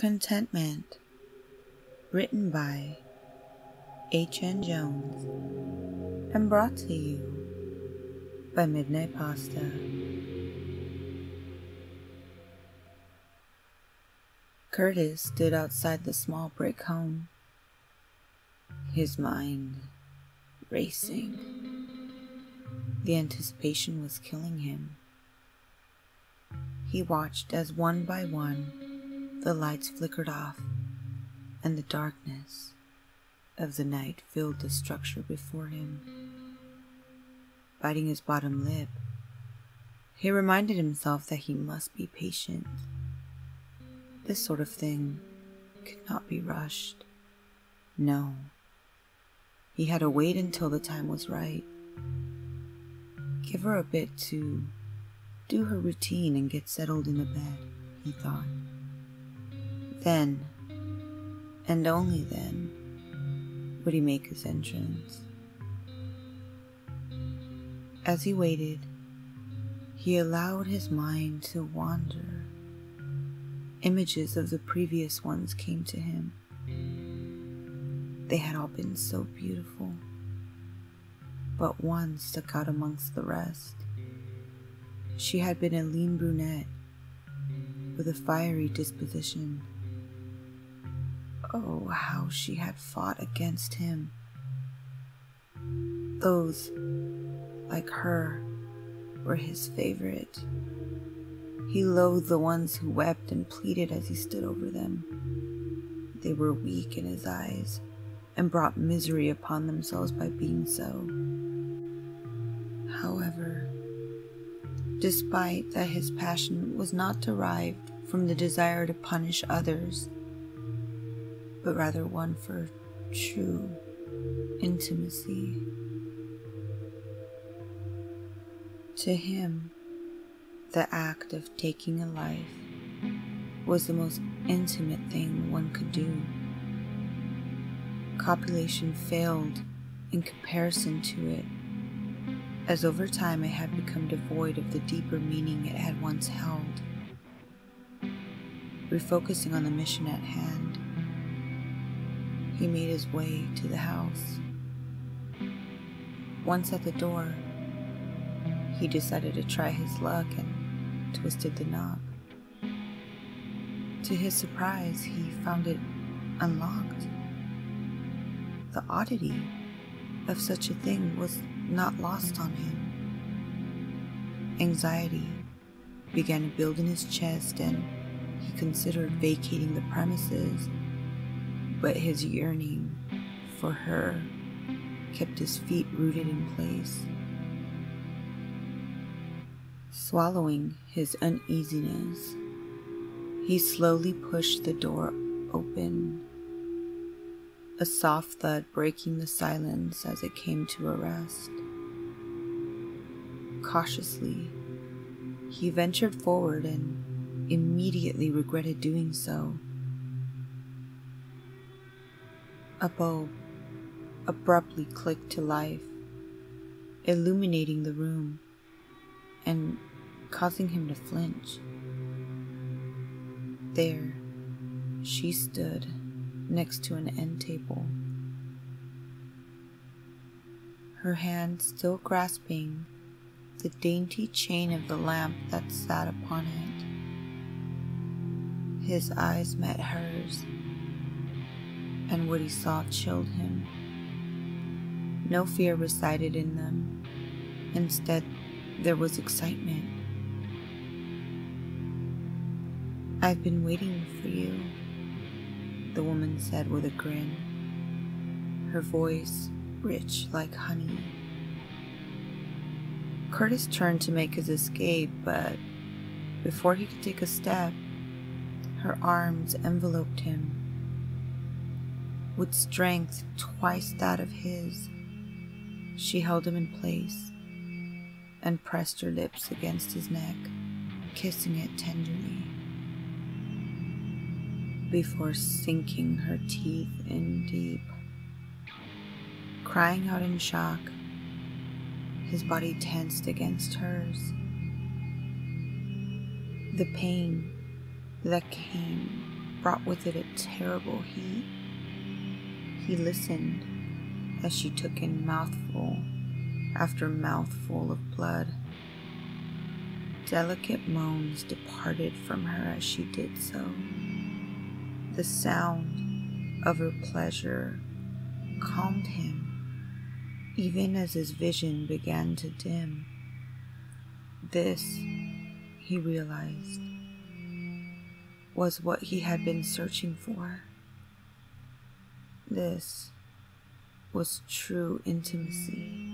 Contentment, written by H.N. Jones and brought to you by Midnight Pasta. Curtis stood outside the small brick home, his mind racing. The anticipation was killing him. He watched as one by one the lights flickered off and the darkness of the night filled the structure before him. Biting his bottom lip, he reminded himself that he must be patient. This sort of thing could not be rushed. No, he had to wait until the time was right. Give her a bit to do her routine and get settled in the bed, he thought. Then, and only then, would he make his entrance. As he waited, he allowed his mind to wander. Images of the previous ones came to him. They had all been so beautiful, but one stuck out amongst the rest. She had been a lean brunette with a fiery disposition. Oh, how she had fought against him. Those, like her, were his favorite. He loathed the ones who wept and pleaded as he stood over them. They were weak in his eyes and brought misery upon themselves by being so. However, despite that his passion was not derived from the desire to punish others, but rather one for true intimacy. To him, the act of taking a life was the most intimate thing one could do. Copulation failed in comparison to it, as over time it had become devoid of the deeper meaning it had once held. Refocusing on the mission at hand, he made his way to the house. Once at the door, he decided to try his luck and twisted the knob. To his surprise, he found it unlocked. The oddity of such a thing was not lost on him. Anxiety began to build in his chest and he considered vacating the premises, but his yearning for her kept his feet rooted in place. Swallowing his uneasiness, he slowly pushed the door open, a soft thud breaking the silence as it came to a rest. Cautiously, he ventured forward and immediately regretted doing so. A bulb abruptly clicked to life, illuminating the room and causing him to flinch. There, she stood next to an end table, her hand still grasping the dainty chain of the lamp that sat upon it. His eyes met hers, and what he saw chilled him. No fear resided in them. Instead, there was excitement. "I've been waiting for you," the woman said with a grin, her voice rich like honey. Curtis turned to make his escape, but before he could take a step, her arms enveloped him. With strength twice that of his, she held him in place and pressed her lips against his neck, kissing it tenderly, before sinking her teeth in deep. Crying out in shock, his body tensed against hers. The pain that came brought with it a terrible heat. He listened as she took in mouthful after mouthful of blood. Delicate moans departed from her as she did so. The sound of her pleasure calmed him, even as his vision began to dim. This, he realized, was what he had been searching for. This was true intimacy.